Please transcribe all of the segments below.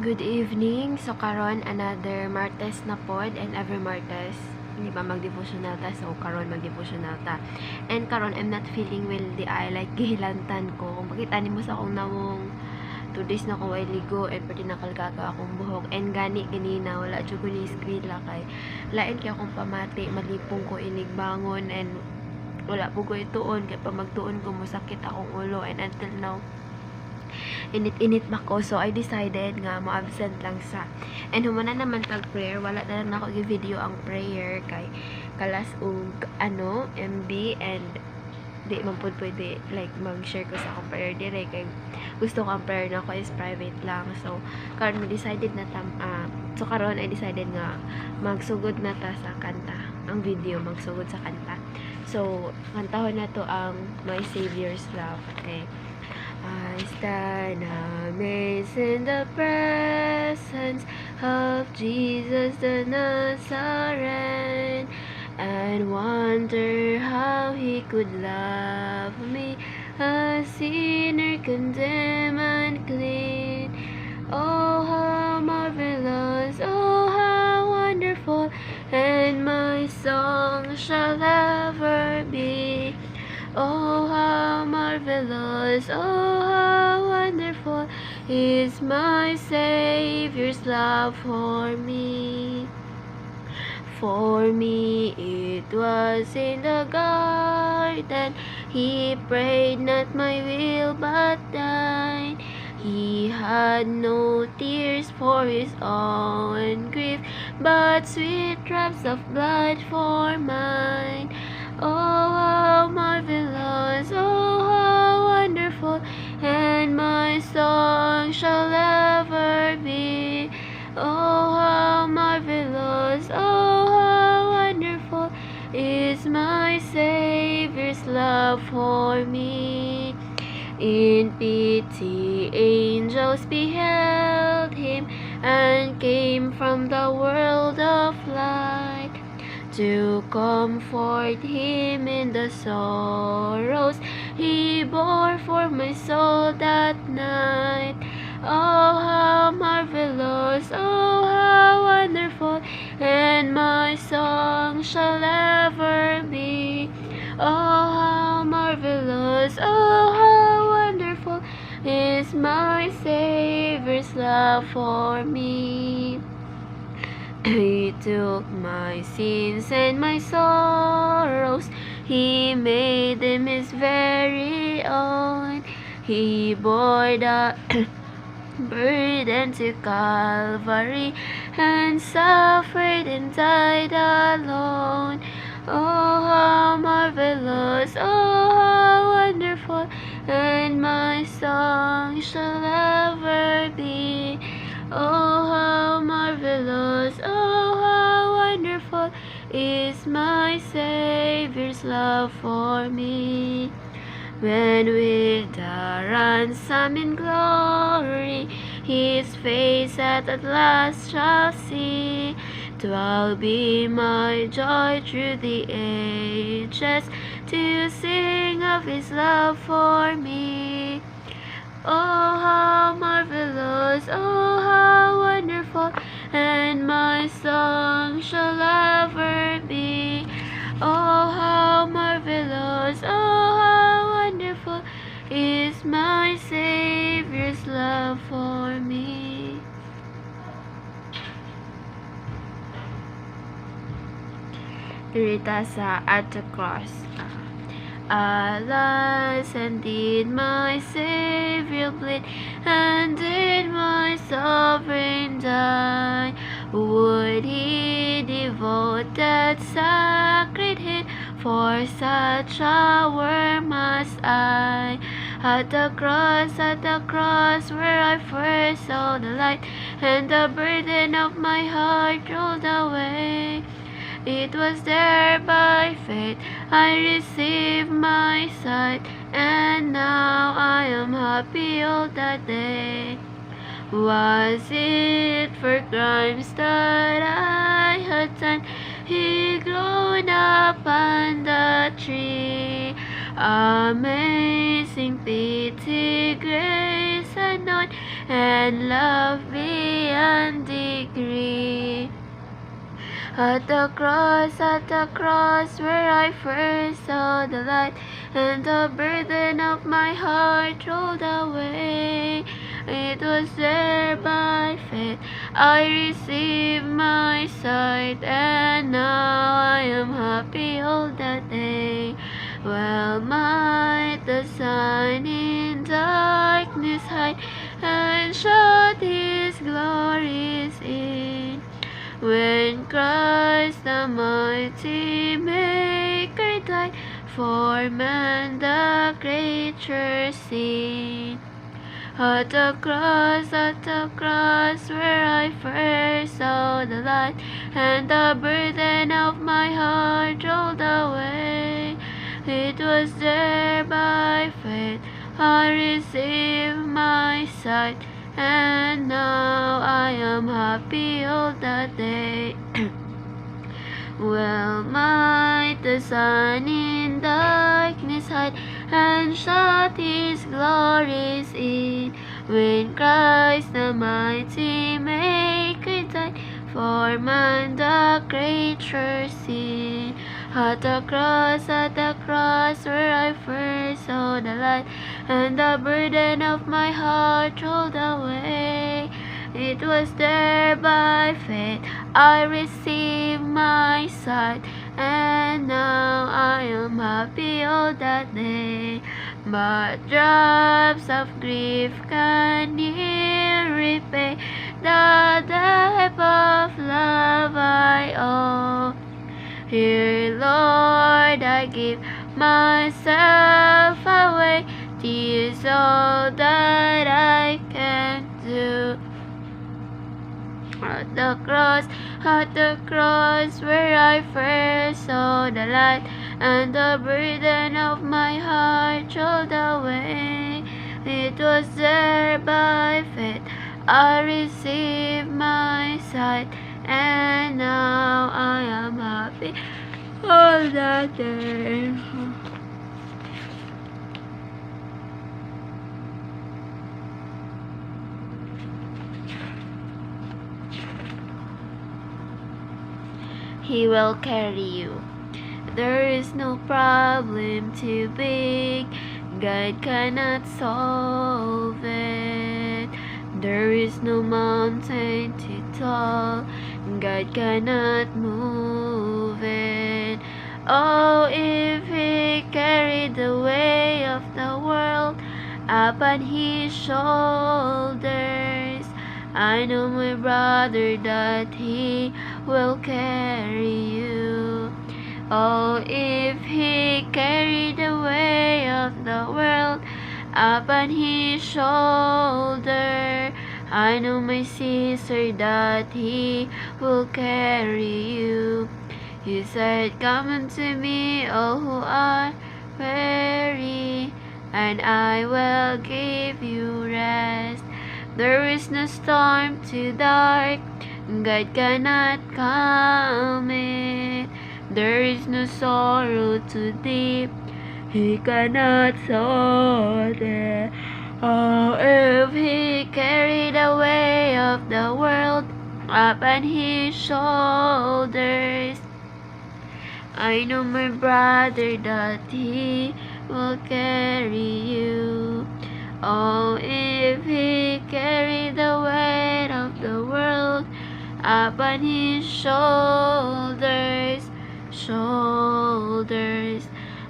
Good evening. So karon another Martes na pod, and every Martes hindi pa mag-devotional ta, so karon mag-devotional ta. And karon I'm not feeling well di ay, like gihilantan ko. Kung makita nimo sa akong namong 2 days na ko ay ligo and pati nakalgaga akong buhok, and gani ganina wala jud ko ni screen la kay lain kay akong pamati, malipong ko inig bangon, and wala po ko ituon kay pa magtuon ko musakit akong ulo, and until now init-init ba ko, so I decided nga mo absent lang sa, and humana naman tag prayer, wala na lang ako gi-video ang prayer kay kalas og MB, and di man pud pwede like mag-share ko sa akong prayer dire kay gusto ko ang prayer na ko is private lang. So karon decided na so karon I decided nga magsugod na ta sa kanta, ang video magsugod sa kanta. So kantahon na to ang My Savior's Love. Okay, I stand amazed in the presence of Jesus the Nazarene, and wonder how he could love me, a sinner condemned and clean. Oh, how marvelous, oh, how wonderful, and my song shall ever be. Oh, how marvelous, oh, how wonderful is my Savior's love for me. For me it was in the garden, he prayed not my will but thine. He had no tears for his own grief, but sweet drops of blood for mine. Oh, how marvelous, oh, how wonderful, and my song shall ever be. Oh, how marvelous, oh, how wonderful is my Savior's love for me. In pity angels beheld him, and came from the world of light to comfort him in the sorrows he bore for my soul that night. Oh, how marvelous, oh, how wonderful, and my song shall ever be. Oh, how marvelous, oh, how wonderful is my Savior's love for me. He took my sins and my sorrows, he made them his very own. He bore the burden to Calvary, and suffered and died alone. Oh, how marvelous, oh, how wonderful, and my song shall ever be. Oh, how marvelous, oh, how wonderful is my Savior's love for me. When with the ransom in glory his face at last shall see, 'twill be my joy through the ages to sing of his love for me. Oh, how marvelous, oh, how wonderful, and my song shall ever be. Oh, how marvelous, oh, how wonderful is my Savior's love for me. Rita sa At the Cross. Alas, and did my Savior bleed, and did my Sovereign die? Would he devote that sacred head for such a worm as I? At the cross where I first saw the light, and the burden of my heart rolled away. It was there by faith I received my sight, and now I am happy all that day. Was it for crimes that I had done, he groaned upon the tree? Amazing pity, grace unknown, and love beyond and degree. At the cross where I first saw the light, and the burden of my heart rolled away. It was there by faith I received my sight, and now I am happy all that day. Well might the sun in darkness hide, and shut his glories in. When Christ the mighty Maker died for man, the creature sin. At the cross where I first saw the light, and the burden of my heart rolled away. It was there by faith I received my sight, and now I am happy all that day. Well might the sun in darkness hide, and shut his glories in. When Christ the mighty Maker died for man, the creature sin. At the cross where I first saw the light, and the burden of my heart rolled away. It was there by faith I received my sight, and now I am happy all that day. But drops of grief can ne'er repay the depth of love I owe. Here, Lord, I give myself away. 'Tis all that I can do. At the cross where I first saw the light, and the burden of my heart rolled away. It was there by faith I received my sight, and now I am happy all that day. He will carry you. There is no problem too big, God cannot solve it. There is no mountain too tall, God cannot move it. Oh, if He carried the weight of the world upon His shoulders, I know, my brother, that He will carry you. Oh, if He carried the weight of the world upon His shoulder, I know, my sister, that He will carry you. He said, come unto me, all who are weary, and I will give you rest. There is no storm too dark, God cannot calm it. There is no sorrow too deep, He cannot solve it. Oh, if He carried the weight of the world upon His shoulders, I know, my brother, that He will carry you. Oh, if He carried the weight of the world upon His shoulders,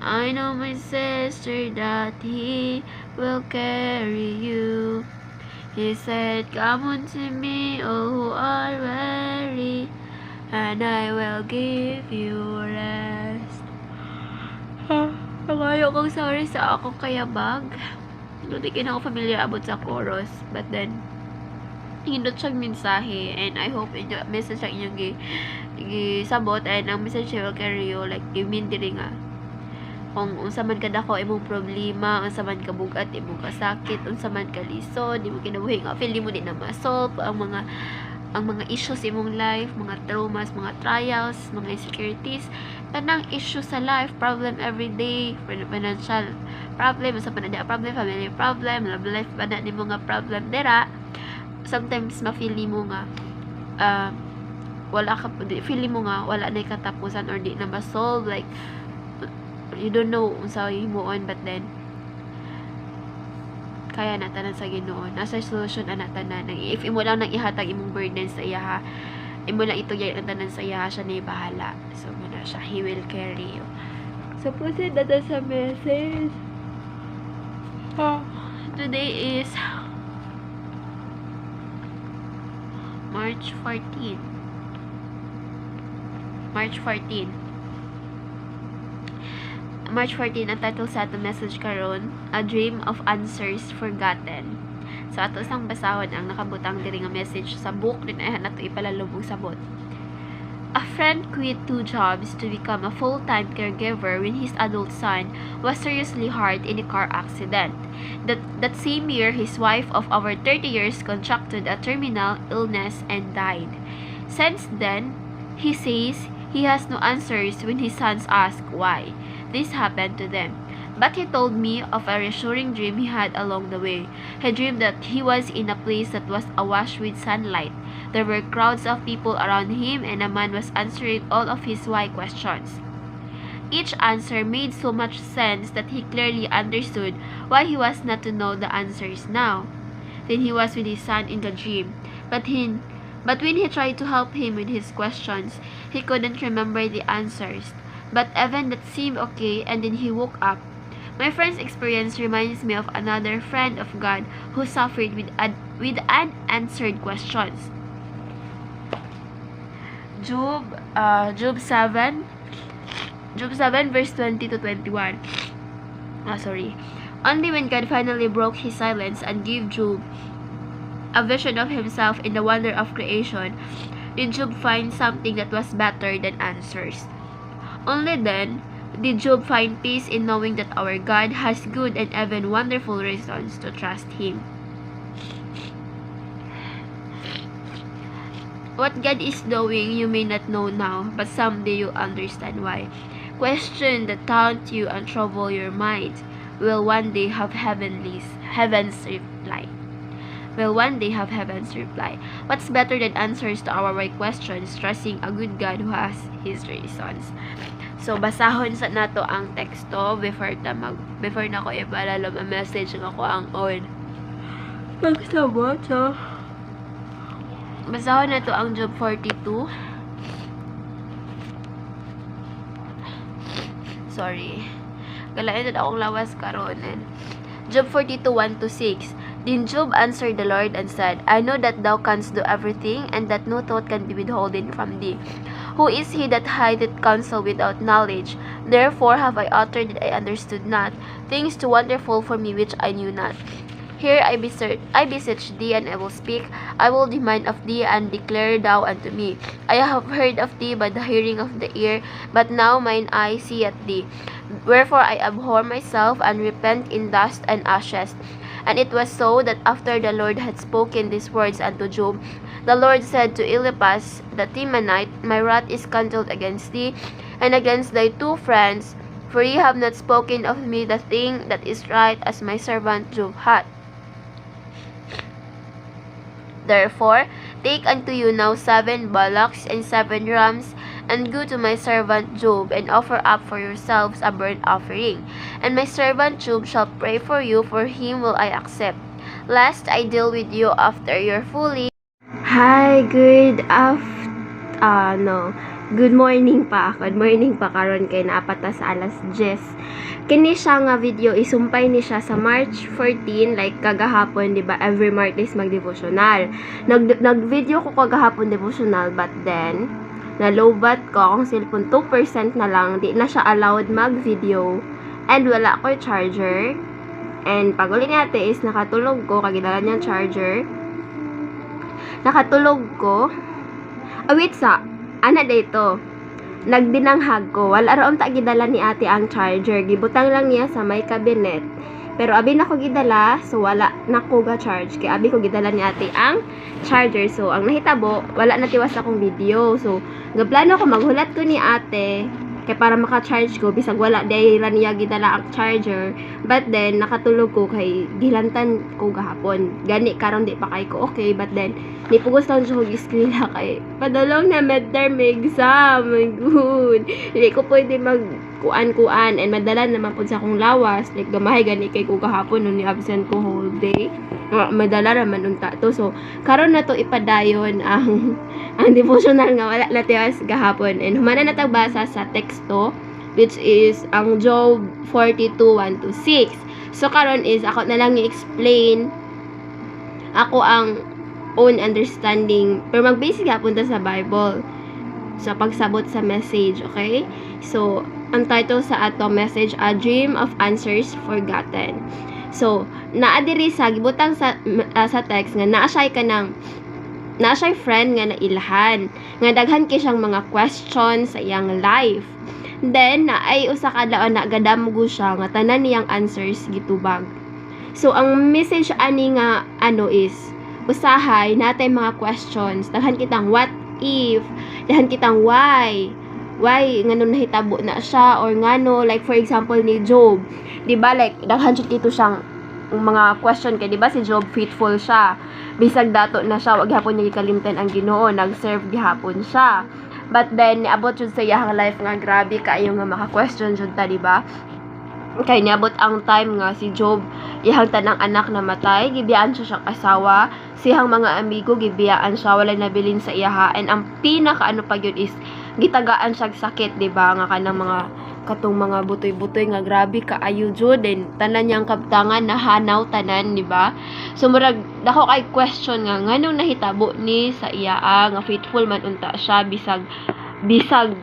I know, my sister, that He will carry you. He said, come unto me, all who are weary, and I will give you rest. Ngayon kong sorry sa akong kayabag. Hindi ko familiar about sa chorus, but then hindot siyang mensahe, and I hope inyo message ang inyong gisabot, and ang message will carry you, like you mean diri nga kung unsa man kadako imong problema, unsa man ka bugat imong kasakit, unsa man ka lisod, di mo kinabuhi nga feel di mo di na ma-solve ang mga issues sa imong life, mga traumas, mga trials, mga insecurities, tanang issue sa life, problem every day, financial problem, sa panadya problem, family problem, love life, panad ni mga problem dira. sometimes ma-feel mo nga feeling mo nga wala na katapusan or di na ma-solve, like you don't know unsa himuon, but then kaya na tanan sa Ginoo, nasa solution ana tanan. If imo lang nang ihatag imong burden sa iya ha, imo lang itugay ang tanan sa iya, siya na bahala. So muna siya, he will carry you. So proceed na sa message. Today is March 14. March 14, ang title sa atong message karon, A Dream of Answers Forgotten. So ato sang basahon ang nakabutang diri nga message sa book din ay nato ipalalubog sabot. A friend quit 2 jobs to become a full-time caregiver when his adult son was seriously hurt in a car accident. That same year, his wife of over 30 years contracted a terminal illness and died. Since then, he says he has no answers when his sons ask why this happened to them. But he told me of a reassuring dream he had along the way. He dreamed that he was in a place that was awash with sunlight. There were crowds of people around him, and a man was answering all of his why questions. Each answer made so much sense that he clearly understood why he was not to know the answers now. Then he was with his son in the dream, but when he tried to help him with his questions, he couldn't remember the answers. But even that seemed okay, and then he woke up. My friend's experience reminds me of another friend of God who suffered with unanswered questions. Job 7 verse 20 to 21. Only when God finally broke his silence and gave Job a vision of himself in the wonder of creation did Job find something that was better than answers. Only then did Job find peace in knowing that our God has good and even wonderful reasons to trust Him. What God is doing you may not know now, but someday you'll understand why. Questions that taunt you and trouble your mind will one day have heaven's reply. What's better than answers to our right questions, trusting a good God who has His reasons. So basahon sa nato ang teksto before na ko ipalalom ang message nga ko ang on. Magsabot so. Basahon nato ang Job 42. Sorry. Galain na akong lawas karon. Job 42, 1-6. Then Job answered the Lord and said, I know that thou canst do everything, and that no thought can be withholden from thee. Who is he that hideth counsel without knowledge? Therefore have I uttered that I understood not, things too wonderful for me which I knew not. Here I beseech thee, and I will speak. I will demand of thee, and declare thou unto me. I have heard of thee by the hearing of the ear, but now mine eye seeth thee. Wherefore I abhor myself, and repent in dust and ashes. And it was so that after the Lord had spoken these words unto Job, the Lord said to Eliphaz the Temanite, My wrath is kindled against thee, and against thy 2 friends, for ye have not spoken of me the thing that is right, as my servant Job hath. Therefore, take unto you now 7 bullocks and 7 rams, and go to my servant Job, and offer up for yourselves a burnt offering. And my servant Job shall pray for you, for him will I accept, lest I deal with you after your folly. Hi, good morning pa karon kay naapata sa alas 10. Kini siya nga video isumpay ni siya sa March 14, like kagahapon, di ba? Every Martes magdevotional. Nag-video ko kagahapon devotional, but then nalobat ko akong cellphone 2% na lang, di na siya allowed mag-video, and wala ko charger. And paguli natin is nakatulog ko, kagidala niyang charger. Nakatulog ko. Wait sa ana dito. Nagdinanghag ko. Wala raon ta gidala ni ate ang charger. Gibutang lang niya sa may cabinet. Pero abi na ko gidala, so wala na ko ga charge. Kaya abi ko gidala ni ate ang charger. So ang nahitabo, wala na tiwas akong video. So gaplano ko maghulat ko ni ate kay para maka-charge ko bisag wala day ra niya gidala ang charger, but then nakatulog ko kay gilantan ko gahapon gani karon di pa kay ko okay, but then nipugos lang siya kog eskwela kay padulong na midterm exam, my god, hindi ko pwede mag kuan and madala naman po sa akong lawas, like gamahay gani kay ko gahapon nung ni-absent ko whole day, madala naman unta to. So karon na to ipadayon ang devotional nga wala na tiyas gahapon, and humana na tagbasa sa teksto which is ang Job 42:1-6. So karon is ako na lang i-explain ako ang own understanding, pero mag-basic gapon ta sa Bible sa pagsabot sa message, okay? So ang title sa ato message, A Dream of Answers Forgotten. So naa diri sa gibutang sa text nga naa siya friend nga nailhan nga daghan kay siyang mga questions sa iyang life. Then naay usa ka daw na gadamgo siya nga tanan niyang answers gitubag. So ang message ani nga is usahay natay mga questions, daghan kitang what if, daghan kitang why ngano nahitabo na siya, or ngano, like for example ni Job, di ba, like daghan siya dito siyang mga question kay di ba si Job faithful siya, bisag dato na siya wag gyapon niya ikalimtan ang Ginoo, nag-serve gihapon siya, but then niabot jud sa iyang life nga grabe kaayo nga maka-question jud ta, di ba? Kay niabot ang time nga si Job iyang tanang anak namatay, gibiyaan siya siyang asawa, siyang mga amigo gibiyaan siya, walay nabilin sa iyaha, and ang pinaka pa gyud is gitagaan siya sakit, di ba, nga kanang mga katong mga butoy-butoy nga grabe kaayo jud, and tanan niyang kabtangan nahanaw tanan, di ba? So murag dako kay question nga nganong nahitabo ni sa iya nga faithful man unta siya bisag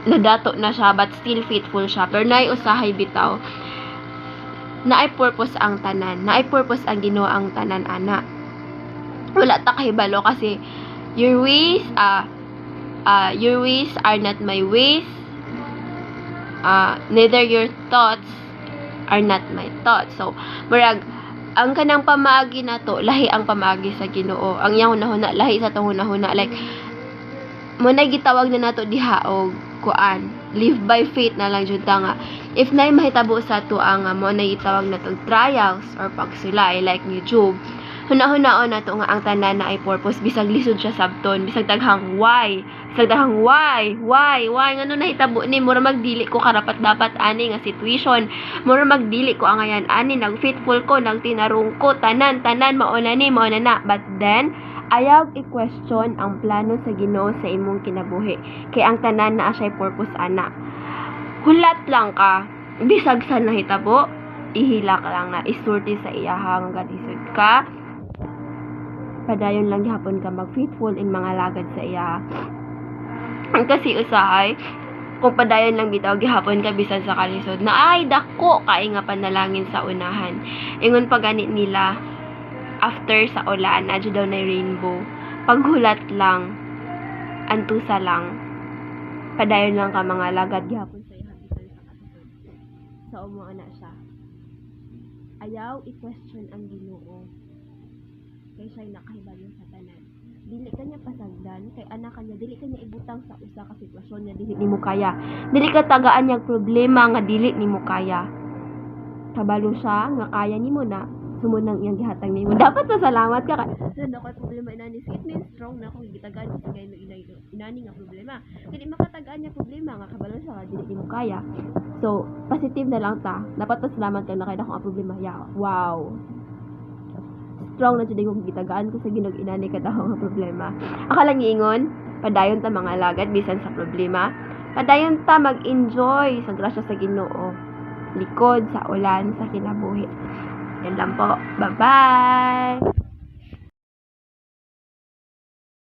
nadato na siya but still faithful siya, pero naay usahay bitaw naay purpose ang tanan, naay purpose ang Ginoo ang tanan ana. Wala ta kahibalo kasi your ways are not my ways, neither your thoughts are not my thoughts. So murag ang kanang pamaagi nato lahi ang pamaagi sa Ginoo, ang iyang hunahuna lahi sa tong hunahuna, like mo na gitawag na nato diha og kuan live by faith na lang jud ta nga if nay mahitabo sa tuang mo na gitawag na tong trials or pagsulay, like ni Job, hunahuna-on na to nga ang tanan na ay purpose, bisag lisod siya sabton, bisag daghang why ngano nahitabo ni, mura magdili ko karapat dapat ani nga situation, mura magdili ko ang ayan ani, nag faithful ko, nag tinarong ko tanan mao na na, but then ayaw i-question ang plano sa Ginoo sa imong kinabuhi, kay ang tanan naa siya purpose ana. Hulat lang ka bisag sa nahitabo, ihilak lang na isurti sa iyahang gadisod ka, padayon lang gihapon ka mag-faithful in mga lagad sa iya. Ang kasi usahay kung padayon lang bitaw gihapon ka bisan sa kalisod na ay dako kay nga panalangin sa unahan, ingon pa gani nila after sa ulan adyo daw na rainbow, paghulat lang antusa lang, padayon lang ka mga lagad gihapon sa iya bisan sa kalisod. Sa umo ana siya, ayaw i-question ang Ginoo kay siya'y nakahibalo sa tanan, dili kanya pasagdan kay anak kanya, dili kanya ibutang sa usa ka sitwasyon nga dili nimo kaya, dili ka tagaan niyang problema nga dili nimo kaya, kabalo siya nga kaya nimo na sumunang iyang gihatag nimo. Dapat pasalamat ka kay sa ko problema inani, it means strong na ako gitagaan sa gay inani nga problema, kay makatagaan niya problema nga kabalo siya nga dili nimo kaya. So positive na lang ta, dapat pasalamat ka na kay dako ang problema. Yeah, wow, strong na jud ko gitagaan ko sa Ginoo inani ka daw nga problema. Akala giingon padayon ta mga lagad bisan sa problema, padayon ta mag-enjoy sa grasya sa Ginoo, likod sa ulan sa kinabuhi. Yan lang po, bye bye.